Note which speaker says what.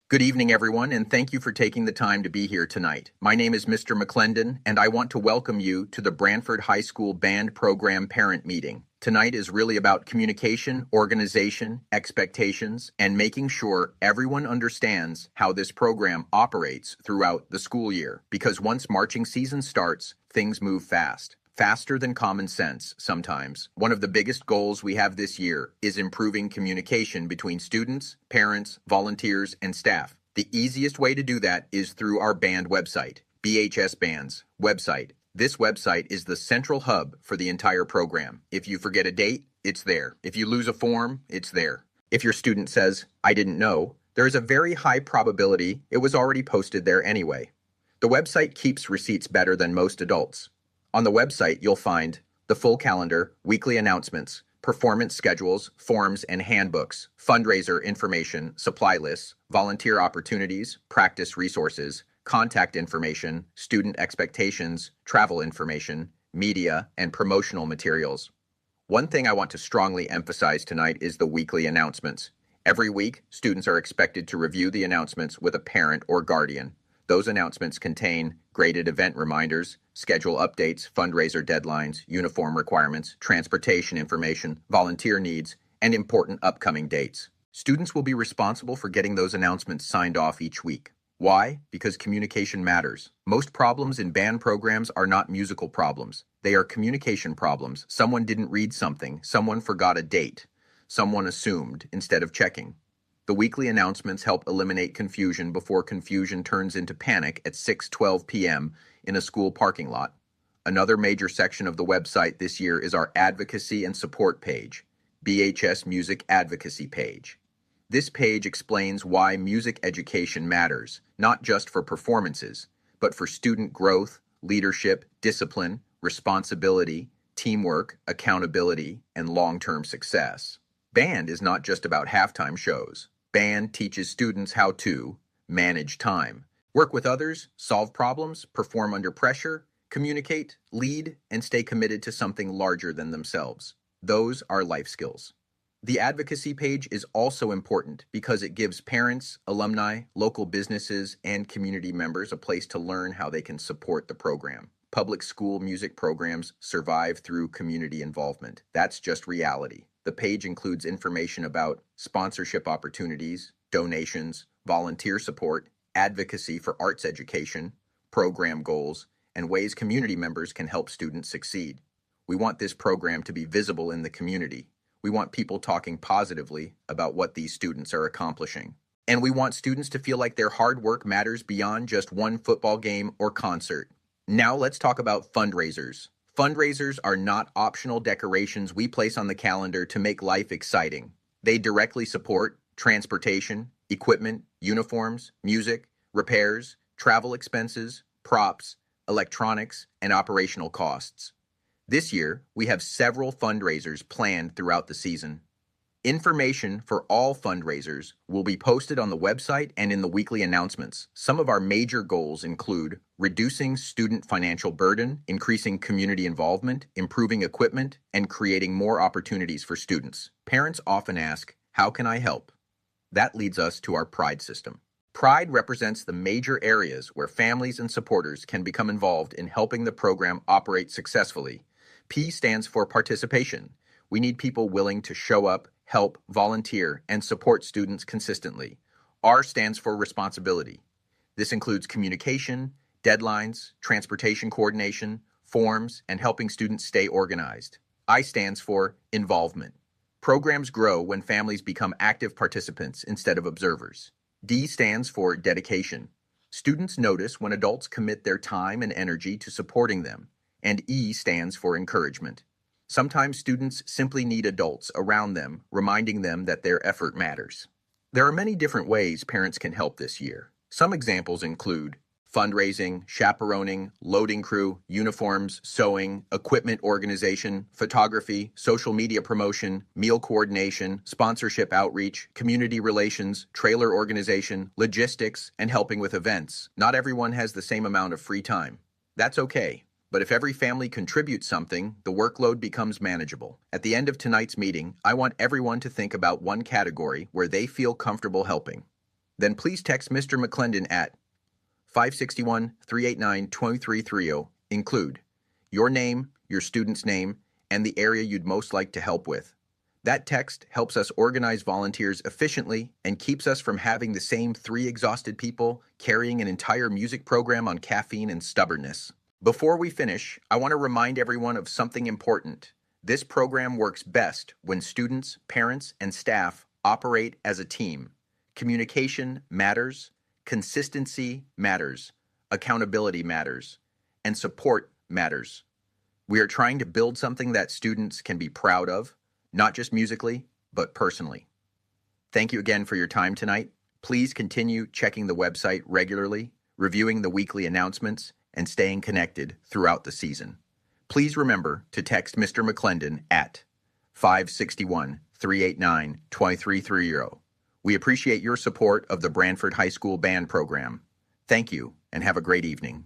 Speaker 1: Good evening, everyone, and thank you for taking the time to be here tonight. My name is Mr. McClendon, and I want to welcome you to the Brantford High School Band Program Parent Meeting. Tonight is really about communication, organization, expectations, and making sure everyone understands how this program operates throughout the school year. Because once marching season starts, things move fast. Faster than common sense, sometimes. One of the biggest goals we have this year is improving communication between students, parents, volunteers, and staff. The easiest way to do that is through our band website, BHS Band's website. This website is the central hub for the entire program. If you forget a date, it's there. If you lose a form, it's there. If your student says, "I didn't know," there is a very high probability it was already posted there anyway. The website keeps receipts better than most adults. On the website, you'll find the full calendar, weekly announcements, performance schedules, forms and handbooks, fundraiser information, supply lists, volunteer opportunities, practice resources, contact information, student expectations, travel information, media, and promotional materials. One thing I want to strongly emphasize tonight is the weekly announcements. Every week, students are expected to review the announcements with a parent or guardian. Those announcements contain graded event reminders, schedule updates, fundraiser deadlines, uniform requirements, transportation information, volunteer needs, and important upcoming dates. Students will be responsible for getting those announcements signed off each week. Why? Because communication matters. Most problems in band programs are not musical problems. They are communication problems. Someone didn't read something. Someone forgot a date. Someone assumed instead of checking. The weekly announcements help eliminate confusion before confusion turns into panic at 6:12 p.m. in a school parking lot. Another major section of the website this year is our advocacy and support page, BHS Music Advocacy page. This page explains why music education matters, not just for performances, but for student growth, leadership, discipline, responsibility, teamwork, accountability, and long-term success. Band is not just about halftime shows. Band teaches students how to manage time, work with others, solve problems, perform under pressure, communicate, lead, and stay committed to something larger than themselves. Those are life skills. The advocacy page is also important because it gives parents, alumni, local businesses, and community members a place to learn how they can support the program. Public school music programs survive through community involvement. That's just reality. The page includes information about sponsorship opportunities, donations, volunteer support, advocacy for arts education, program goals, and ways community members can help students succeed. We want this program to be visible in the community. We want people talking positively about what these students are accomplishing. And we want students to feel like their hard work matters beyond just one football game or concert. Now let's talk about fundraisers. Fundraisers are not optional decorations we place on the calendar to make life exciting. They directly support transportation, equipment, uniforms, music, repairs, travel expenses, props, electronics, and operational costs. This year, we have several fundraisers planned throughout the season. Information for all fundraisers will be posted on the website and in the weekly announcements. Some of our major goals include reducing student financial burden, increasing community involvement, improving equipment, and creating more opportunities for students. Parents often ask, "How can I help?" That leads us to our Pride system. Pride represents the major areas where families and supporters can become involved in helping the program operate successfully. P stands for participation. We need people willing to show up, help, volunteer, and support students consistently. R stands for responsibility. This includes communication, deadlines, transportation coordination, forms, and helping students stay organized. I stands for involvement. Programs grow when families become active participants instead of observers. D stands for dedication. Students notice when adults commit their time and energy to supporting them. And E stands for encouragement. Sometimes students simply need adults around them, reminding them that their effort matters. There are many different ways parents can help this year. Some examples include fundraising, chaperoning, loading crew, uniforms, sewing, equipment organization, photography, social media promotion, meal coordination, sponsorship outreach, community relations, trailer organization, logistics, and helping with events. Not everyone has the same amount of free time. That's okay. But if every family contributes something, the workload becomes manageable. At the end of tonight's meeting, I want everyone to think about one category where they feel comfortable helping. then please text Mr. McClendon at 561-389-2330. Include your name, your student's name, and the area you'd most like to help with. That text helps us organize volunteers efficiently and keeps us from having the same 3 exhausted people carrying an entire music program on caffeine and stubbornness. Before we finish, I want to remind everyone of something important. This program works best when students, parents, and staff operate as a team. Communication matters, consistency matters, accountability matters, and support matters. We are trying to build something that students can be proud of, not just musically, but personally. Thank you again for your time tonight. Please continue checking the website regularly, reviewing the weekly announcements, and staying connected throughout the season. Please remember to text Mr. McClendon at 561-389-2330. We appreciate your support of the Brantford High School Band program. Thank you, and have a great evening.